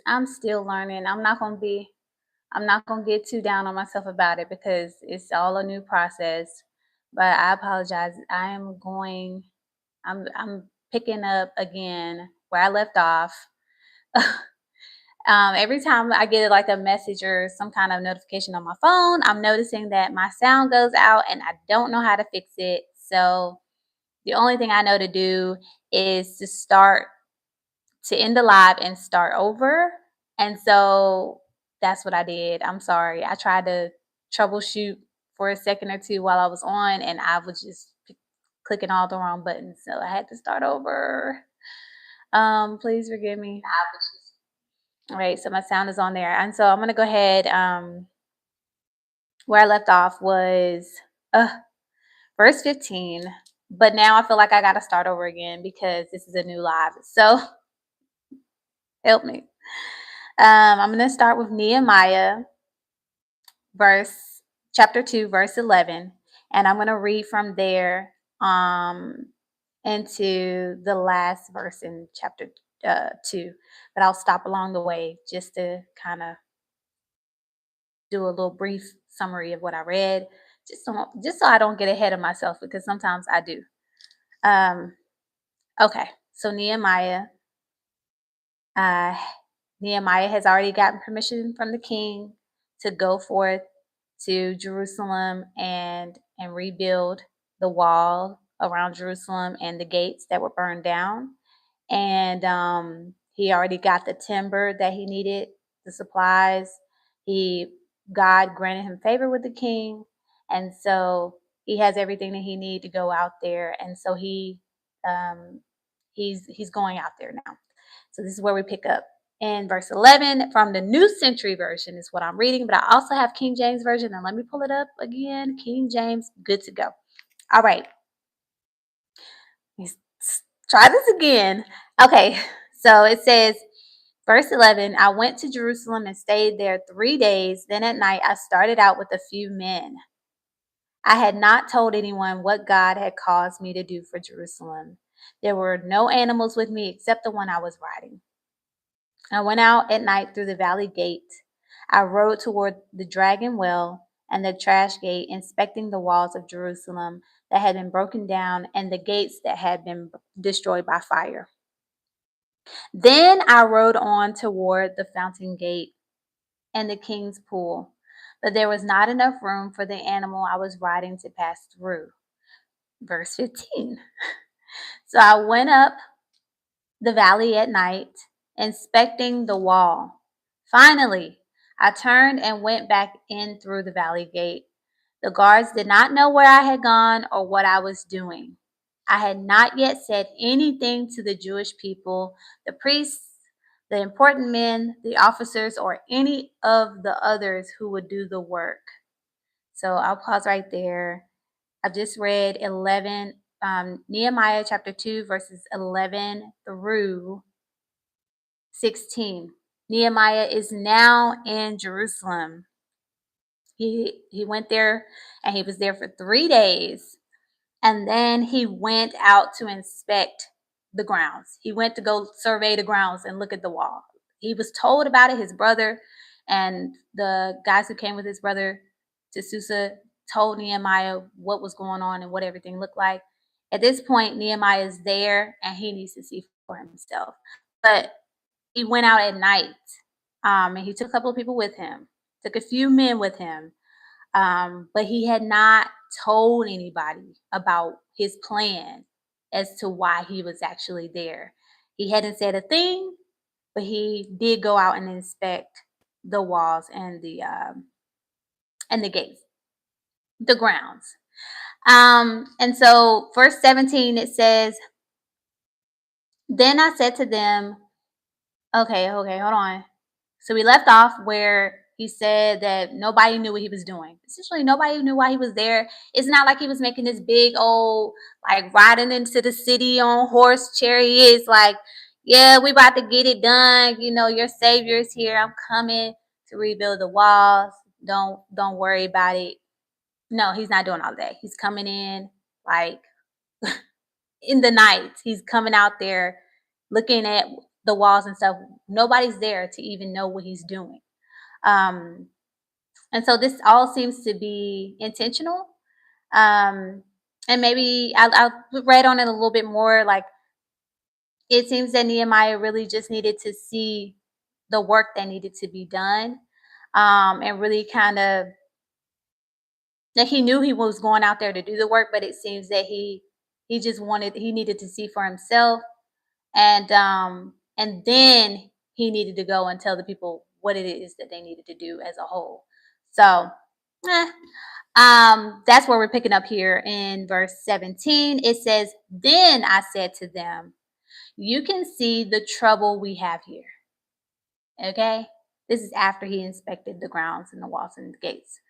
I'm still learning. I'm not gonna get too down on myself about it because it's all a new process. But I apologize. I'm picking up again where I left off. Every time I get like a message or some kind of notification on my phone, I'm noticing that my sound goes out and I don't know how to fix it. So the only thing I know to do is to end the live and start over. And so that's what I did. I'm sorry. I tried to troubleshoot for a second or two while I was on, and I was just clicking all the wrong buttons. So I had to start over. Please forgive me. All right, so my sound is on there. And so I'm gonna go ahead. Where I left off was uh verse 15. But now I feel like I gotta start over again because this is a new live. So help me. I'm gonna start with Nehemiah verse chapter 2, verse 11. And I'm gonna read from there into the last verse in chapter 2. But I'll stop along the way just to kind of do a little brief summary of what I read, just so I don't get ahead of myself because sometimes I do. Um, okay, so uh, Nehemiah has already gotten permission from the king to go forth to Jerusalem and rebuild the wall around Jerusalem and the gates that were burned down. And he already got the timber that he needed, the supplies. He God granted him favor with the king, and so he has everything that he needs to go out there. And so um, he's going out there now. So this is where we pick up in verse 11 from the New Century Version is what I'm reading, but I also have King James Version. And let me pull it up again. King James, good to go. All right, let's try this again. Okay, so it says, verse 11, I went to Jerusalem and stayed there 3 days. Then at night, I started out with a few men. I had not told anyone what God had caused me to do for Jerusalem. There were no animals with me except the one I was riding. I went out at night through the valley gate. I rode toward the dragon well and the trash gate, inspecting the walls of Jerusalem that had been broken down and the gates that had been destroyed by fire. Then I rode on toward the fountain gate and the king's pool, but there was not enough room for the animal I was riding to pass through. Verse 15. So I went up the valley at night, inspecting the wall. Finally, I turned and went back in through the valley gate. The guards did not know where I had gone or what I was doing. I had not yet said anything to the Jewish people, the priests, the important men, the officers, or any of the others who would do the work. So I'll pause right there. I've just read Nehemiah chapter 2, verses 11 through 16. Nehemiah is now in Jerusalem. He went there and he was there for 3 days. And then he went out to inspect the grounds. He went to go survey the grounds and look at the wall. He was told about it. His brother and the guys who came with his brother to Susa told Nehemiah what was going on and what everything looked like. At this point, Nehemiah is there and he needs to see for himself. But he went out at night, and he took a couple of people with him, took a few men with him, but he had not told anybody about his plan as to why he was actually there. He hadn't said a thing, but he did go out and inspect the walls and the gates, the grounds. And so, verse 17 it says, "Then I said to them, okay, hold on." So we left off where he said that nobody knew what he was doing. Essentially, nobody knew why he was there. It's not like he was making this big old, like riding into the city on horse chariots, like, yeah, we about to get it done. You know, your savior's here. I'm coming to rebuild the walls. Don't worry about it. No, he's not doing all that. He's coming in like in the night. He's coming out there looking at the walls and stuff, nobody's there to even know what he's doing. Um, and so this all seems to be intentional. Um, and maybe I read on it a little bit more. Like it seems that Nehemiah really just needed to see the work that needed to be done, and really kind of that he knew he was going out there to do the work, but it seems that he needed to see for himself, and then he needed to go and tell the people what it is that they needed to do as a whole. So, eh, that's where we're picking up here in verse 17. It says, "Then I said to them, you can see the trouble we have here." Okay, this is after he inspected the grounds and the walls and the gates.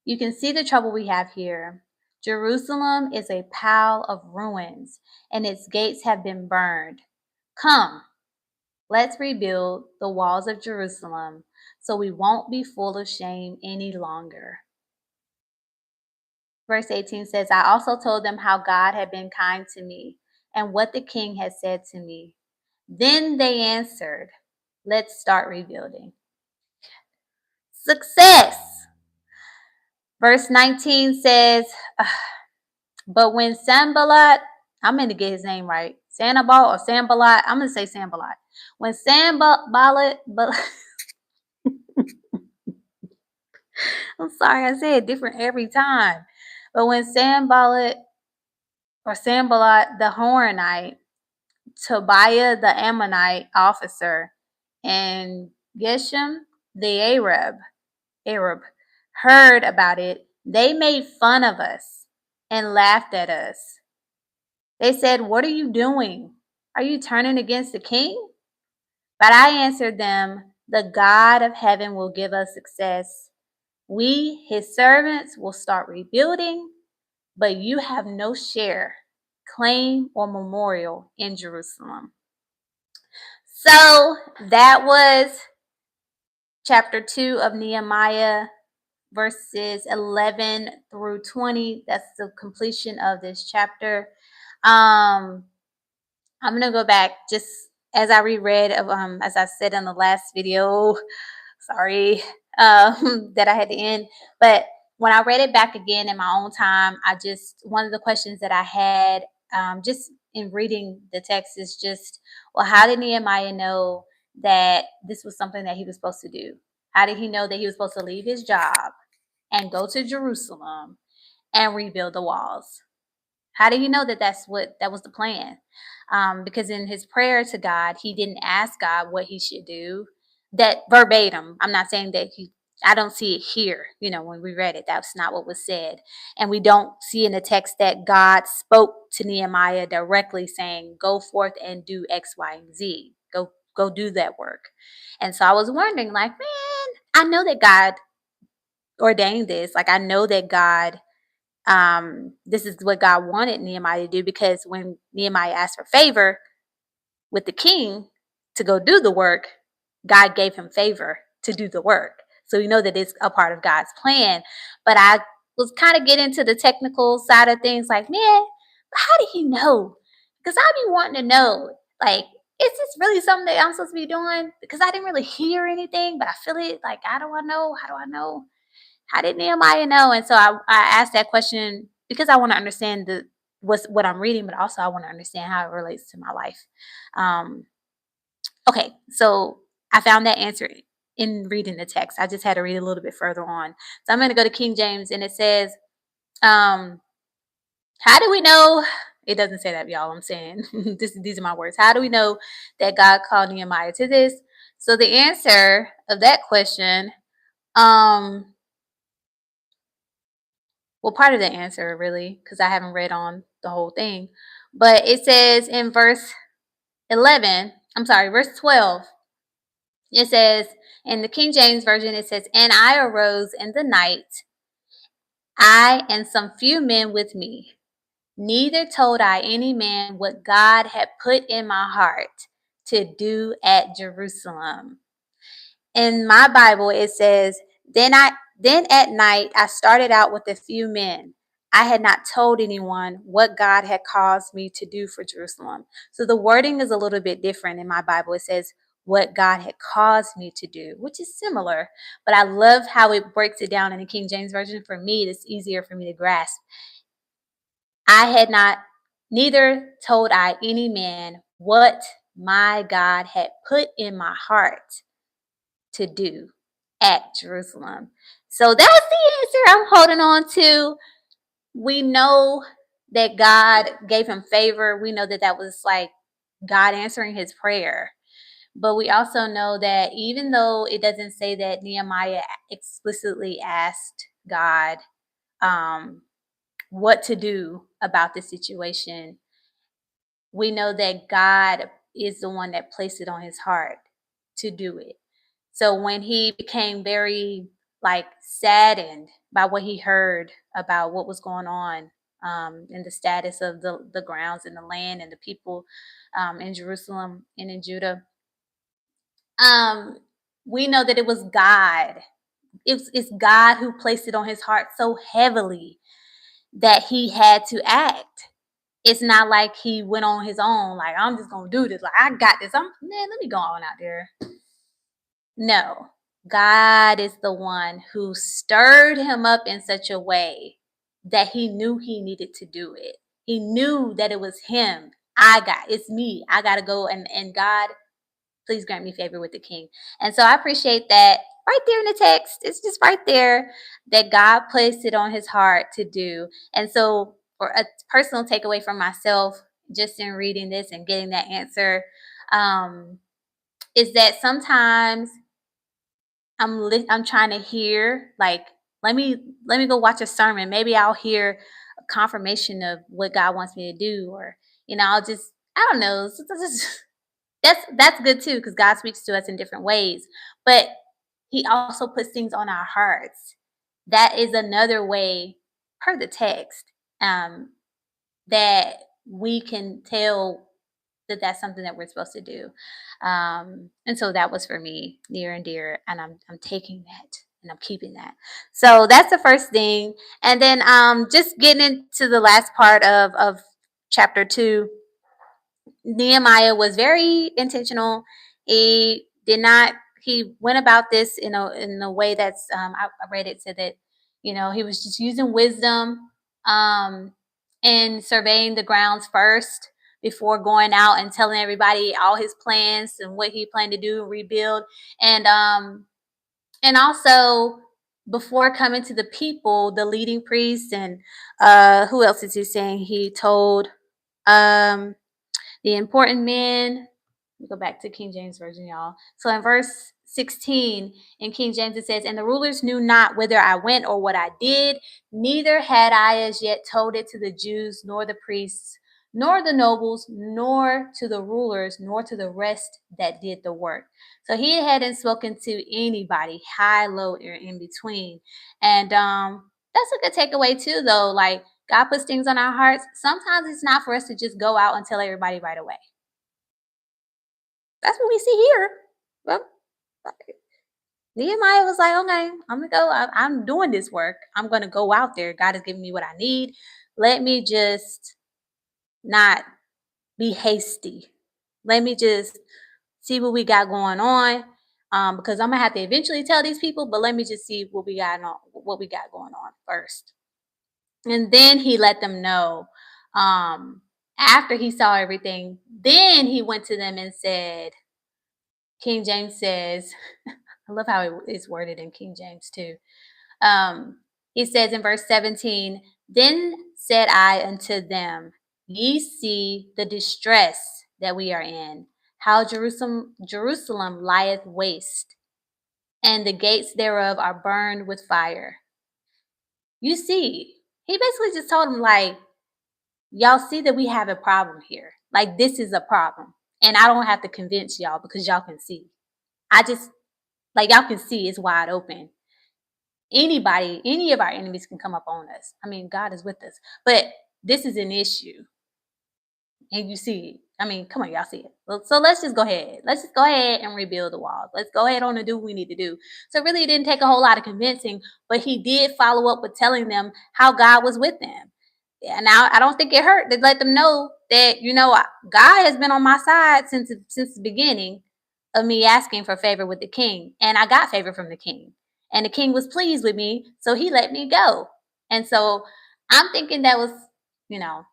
"You can see the trouble we have here. Jerusalem is a pile of ruins, and its gates have been burned. Come, let's rebuild the walls of Jerusalem so we won't be full of shame any longer." Verse 18 says, "I also told them how God had been kind to me and what the king had said to me. Then they answered, 'Let's start rebuilding.'" Success. Verse 19 says, "But when Sanballat," I'm going to get his name right, Sanabal or Sanballat, I'm going to say Sanballat. When Sanballat, but I'm sorry, I say it different every time. But when Sanballat or Sanballat the Horonite, Tobiah the Ammonite officer, and Geshem the Arab heard about it, they made fun of us and laughed at us. They said, "What are you doing? Are you turning against the king?" But I answered them, "The God of heaven will give us success. We, his servants, will start rebuilding, but you have no share, claim, or memorial in Jerusalem." So that was chapter 2 of Nehemiah, verses 11 through 20. That's the completion of this chapter. Um, I'm gonna go back just as I reread of as I said in the last video. Sorry, that I had to end. But when I read it back again in my own time, I just one of the questions that I had just in reading the text is just, well, how did Nehemiah know that this was something that he was supposed to do? How did he know that he was supposed to leave his job and go to Jerusalem and rebuild the walls? How did he know that that was the plan? Because in his prayer to God, he didn't ask God what he should do. That verbatim. I'm not saying that he. I don't see it here. When we read it, that's not what was said, and we don't see in the text that God spoke to Nehemiah directly, saying, "Go forth and do X, Y, and Z. Go do that work." And so I was wondering, like, man, I know that God ordained this. Like, I know that God this is what God wanted Nehemiah to do, because when Nehemiah asked for favor with the king to go do the work, God gave him favor to do the work. So we know that it's a part of God's plan. But I was kind of getting to the technical side of things, like, man, how did he know? Because I be wanting to know, like, is this really something that I'm supposed to be doing? Because I didn't really hear anything, but I feel it. Like, how do I know? How do I know? How did Nehemiah know? And so I asked that question because I want to understand what I'm reading, but also I want to understand how it relates to my life. Um, okay, so I found that answer in reading the text. I just had to read a little bit further on. So I'm going to go to King James, and it says, um, "How do we know?" It doesn't say that, y'all. I'm saying these are my words. How do we know that God called Nehemiah to this? So the answer of that question, um, well, part of the answer really, because I haven't read on the whole thing, but it says in verse 12, it says, in the King James Version, it says, "And I arose in the night, I and some few men with me. Neither told I any man what God had put in my heart to do at Jerusalem." In my Bible, it says, then at night I started out with a few men. I had not told anyone what God had caused me to do for Jerusalem. So the wording is a little bit different in my Bible. It says, what God had caused me to do, which is similar, but I love how it breaks it down in the King James Version. For me, it's easier for me to grasp. I had not, neither told I any man what my God had put in my heart to do at Jerusalem. So that's the answer I'm holding on to. We know that God gave him favor. We know that that was like God answering his prayer. But we also know that even though it doesn't say that Nehemiah explicitly asked God um, what to do about the situation, we know that God is the one that placed it on his heart to do it. So when he became very like saddened by what he heard about what was going on and the status of the grounds and the land and the people in Jerusalem and in Judah, um, we know that it was God. It's God who placed it on his heart so heavily that he had to act. It's not like he went on his own, like, I'm just gonna do this. Like, I got this. Let me go on out there. No. God is the one who stirred him up in such a way that he knew he needed to do it. He knew that it was him. It's me. I gotta go and God, please grant me favor with the king. And so I appreciate that right there in the text. It's just right there that God placed it on his heart to do. And so, for a personal takeaway from myself, just in reading this and getting that answer, um, is that sometimes I'm trying to hear like let me go watch a sermon. Maybe I'll hear a confirmation of what God wants me to do, or I'll just I don't know. That's good too because God speaks to us in different ways. But He also puts things on our hearts. That is another way, per the text, um, that we can tell that that's something that we're supposed to do. And so that was for me near and dear, and I'm taking that and I'm keeping that. So that's the first thing, and then just getting into the last part of chapter 2. Nehemiah was very intentional. He did not. He went about this in a way that's. I read it said that he was just using wisdom and surveying the grounds first before going out and telling everybody all his plans and what he planned to do and rebuild, and also before coming to the people, the leading priests and who else is he saying? He told. Um, the important men, let me go back to King James Version, y'all. So in verse 16 in King James, it says, and the rulers knew not whither I went or what I did, neither had I as yet told it to the Jews, nor the priests, nor the nobles, nor to the rulers, nor to the rest that did the work. So he hadn't spoken to anybody, high, low, or in between. And that's a good takeaway too, though. Like, God puts things on our hearts. Sometimes it's not for us to just go out and tell everybody right away. That's what we see here. Well, Nehemiah was like, okay, I'm gonna go. I'm doing this work. I'm gonna go out there. God has given me what I need. Let me just not be hasty. Let me just see what we got going on. Because I'm gonna have to eventually tell these people, but let me just see what we got going on first. And then he let them know. After he saw everything, then he went to them and said, King James says, I love how it's worded in King James too. He says in verse 17, then said I unto them, ye see the distress that we are in, how Jerusalem lieth waste, and the gates thereof are burned with fire. You see, he basically just told them, like, y'all see that we have a problem here. Like, this is a problem. And I don't have to convince y'all because y'all can see. I just, like, y'all can see it's wide open. Anybody, any of our enemies can come up on us. I mean, God is with us. But this is an issue. And you see it. I mean, come on, y'all see it. So let's just go ahead. Let's just go ahead and rebuild the walls. Let's go ahead on and do what we need to do. So really, it didn't take a whole lot of convincing, but he did follow up with telling them how God was with them. Yeah, now I don't think it hurt to let them know that God has been on my side since the beginning of me asking for favor with the king, and I got favor from the king, and the king was pleased with me, so he let me go. And so I'm thinking that was, you know,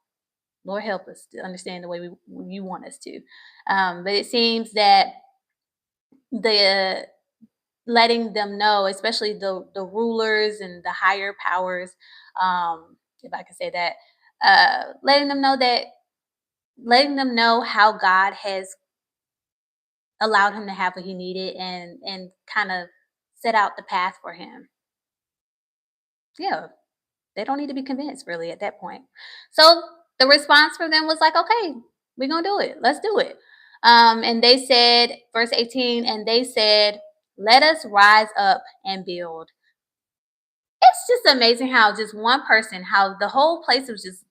Lord help us to understand the way you want us to. But it seems that the letting them know, especially the rulers and the higher powers, if I can say that, letting them know how God has allowed him to have what he needed, and kind of set out the path for him. Yeah, they don't need to be convinced really at that point. So the response from them was like, okay, we're gonna do it. Let's do it. And they said, verse 18, and they said, let us rise up and build. It's just amazing how just one person, how the whole place was just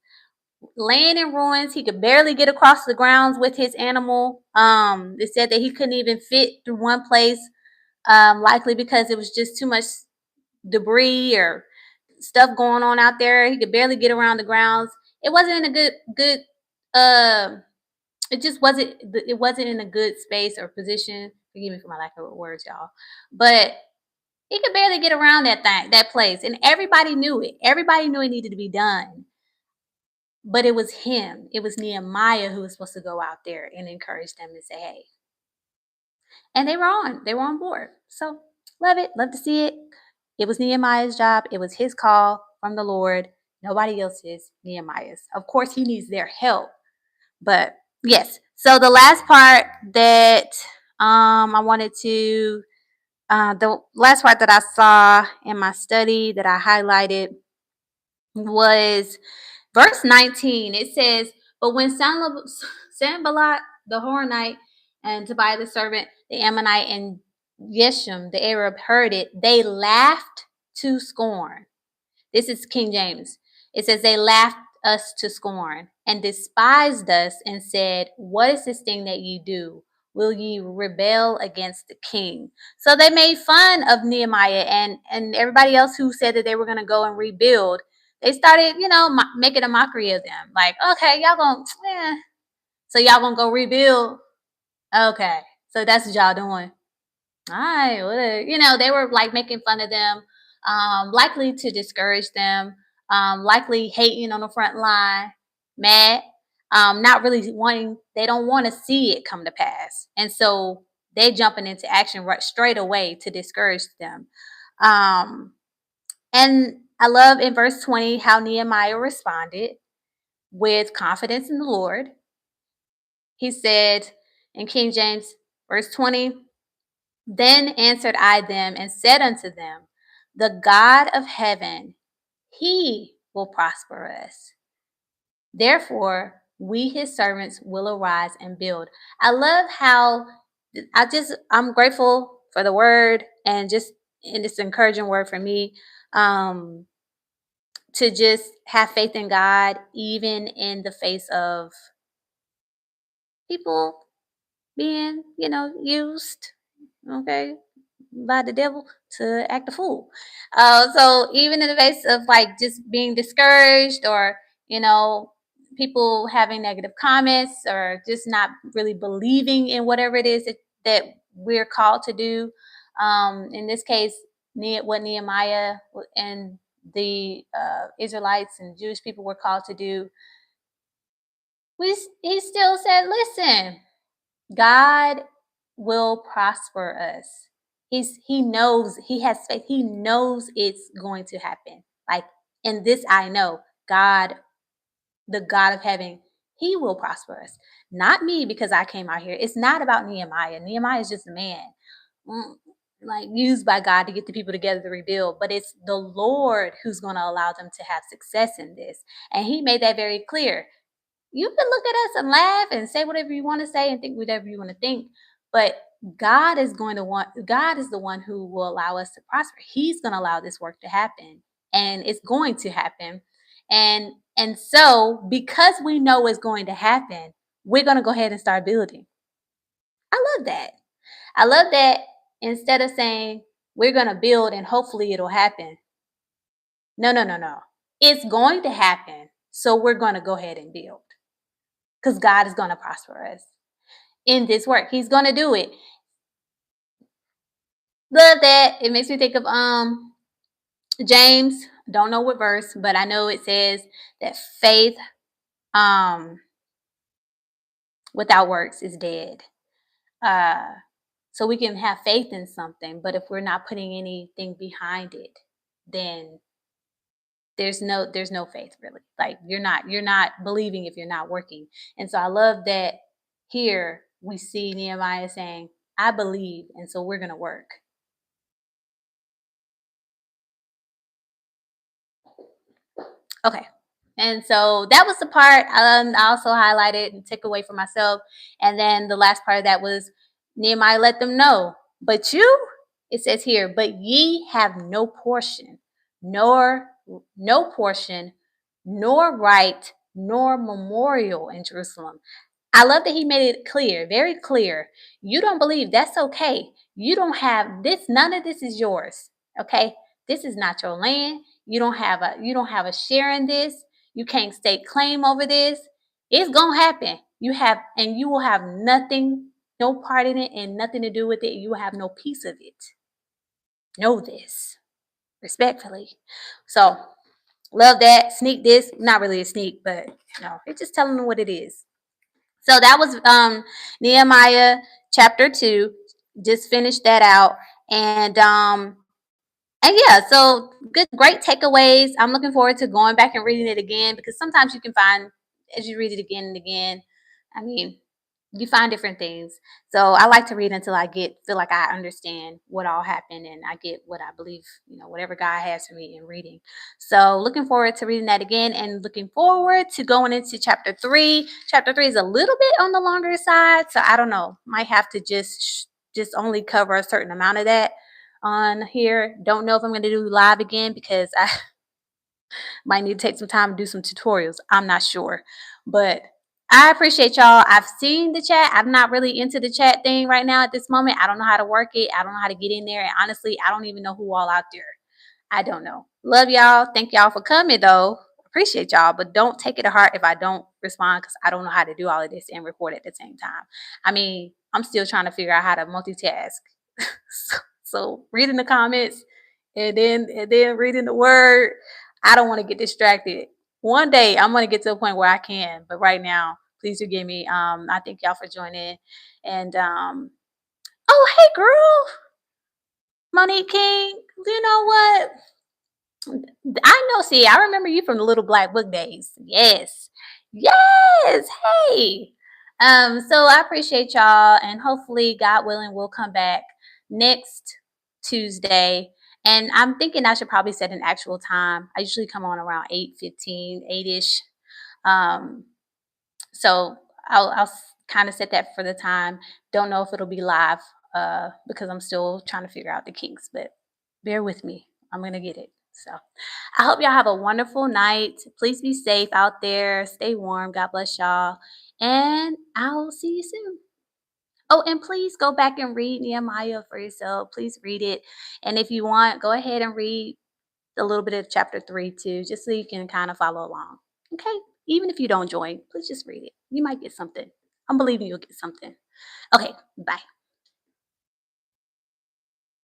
laying in ruins. He could barely get across the grounds with his animal. They said that he couldn't even fit through one place, likely because it was just too much debris or stuff going on out there. He could barely get around the grounds. It wasn't in a good uh it just wasn't in a good space or position. Forgive me for my lack of words, y'all. But he could barely get around that place. And everybody knew it. Everybody knew it needed to be done. But it was him. It was Nehemiah who was supposed to go out there and encourage them and say, hey. And they were on. They were on board. So love it. Love to see it. It was Nehemiah's job. It was his call from the Lord. Nobody else's, Nehemiah's. Of course, he needs their help. But yes. So the last part that I wanted to, the last part that I saw in my study that I highlighted was verse 19. It says, but when Sanballat the Horonite and Tobiah the servant, the Ammonite, and Geshem the Arab heard it, they laughed to scorn. This is King James. It says they laughed us to scorn and despised us and said, what is this thing that ye do? Will ye rebel against the king? So they made fun of Nehemiah and everybody else who said that they were going to go and rebuild. They started, making a mockery of them. Like, okay, y'all gonna, so y'all gonna go rebuild? Okay, so that's what y'all doing. All right, well, they were like making fun of them, likely to discourage them, likely hating on the front line, mad, not really wanting, they don't want to see it come to pass. And so they jumping into action right straight away to discourage them. And I love in verse 20 how Nehemiah responded with confidence in the Lord. He said in King James, verse 20, then answered I them and said unto them, the God of heaven, he will prosper us. Therefore, we his servants will arise and build. I love how I'm grateful for the word and this encouraging word for me, to just have faith in God, even in the face of people being, used, okay, by the devil to act a fool. So even in the face of like just being discouraged, or people having negative comments, or just not really believing in whatever it is that we're called to do. In this case, what Nehemiah and the Israelites and Jewish people were called to do, he still said, listen, God will prosper us. He knows, he has faith. He knows it's going to happen. Like, in this, I know God, the God of heaven, he will prosper us. Not me, because I came out here. It's not about Nehemiah. Nehemiah is just a man, like used by God to get the people together to rebuild. But it's the Lord who's going to allow them to have success in this. And he made that very clear. You can look at us and laugh and say whatever you want to say and think whatever you want to think, but God is the one who will allow us to prosper. He's going to allow this work to happen, and it's going to happen. And so because we know it's going to happen, we're going to go ahead and start building. I love that. I love that instead of saying we're going to build and hopefully it'll happen. No, no, no, no. It's going to happen. So we're going to go ahead and build because God is going to prosper us in this work. He's going to do it. Love that. It makes me think of James, don't know what verse, but I know it says that faith um without works is dead. Uh so we can have faith in something, but if we're not putting anything behind it, then there's no faith really. Like you're not believing if you're not working. And so I love that here we see Nehemiah saying, I believe, and so we're gonna work. Okay. And so that was the part I also highlighted and took away for myself. And then the last part of that was Nehemiah let them know. But you, it says here, but ye have no portion, nor no portion, nor right, nor memorial in Jerusalem. I love that he made it clear, very clear. You don't believe, that's okay. You don't have this, none of this is yours. Okay? This is not your land. You don't have a share in this. You can't stake claim over this. It's gonna happen. You will have nothing, no part in it and nothing to do with it. You will have no piece of it. Know this respectfully. So love that. Sneak this. Not really a sneak, but it's just telling them what it is. So that was Nehemiah chapter 2. Just finished that out. And yeah, so good, great takeaways. I'm looking forward to going back and reading it again because sometimes you can find, as you read it again and again, I mean, you find different things. So I like to read until I feel like I understand what all happened and I get what I believe, whatever God has for me in reading. So looking forward to reading that again and looking forward to going into chapter 3. Chapter 3 is a little bit on the longer side, so I don't know. Might have to just only cover a certain amount of that on here. Don't know if I'm going to do live again because I might need to take some time to do some tutorials. I'm not sure. But I appreciate y'all. I've seen the chat. I'm not really into the chat thing right now at this moment. I don't know how to work it. I don't know how to get in there. And honestly, I don't even know who all out there. I don't know. Love y'all. Thank y'all for coming though. Appreciate y'all, but don't take it to heart if I don't respond because I don't know how to do all of this and record at the same time. I mean, I'm still trying to figure out how to multitask. So reading the comments and then reading the word, I don't want to get distracted. One day I'm gonna get to a point where I can, but right now, please forgive me. I thank y'all for joining. And oh hey girl, Monique King, you know what? I know, see, I remember you from the Little Black Book days. Yes. Yes. Hey. So I appreciate y'all and hopefully, God willing, we'll come back next Tuesday. And I'm thinking I should probably set an actual time. I usually come on around 8:15, 8-ish. Um, so I'll kind of set that for the time. Don't know if it'll be live because I'm still trying to figure out the kinks, but bear with me. I'm gonna get it. So I hope y'all have a wonderful night. Please be safe out there. Stay warm. God bless y'all. And I'll see you soon. Oh, and please go back and read Nehemiah for yourself. Please read it. And if you want, go ahead and read a little bit of chapter 3 too, just so you can kind of follow along. Okay? Even if you don't join, please just read it. You might get something. I'm believing you'll get something. Okay, bye.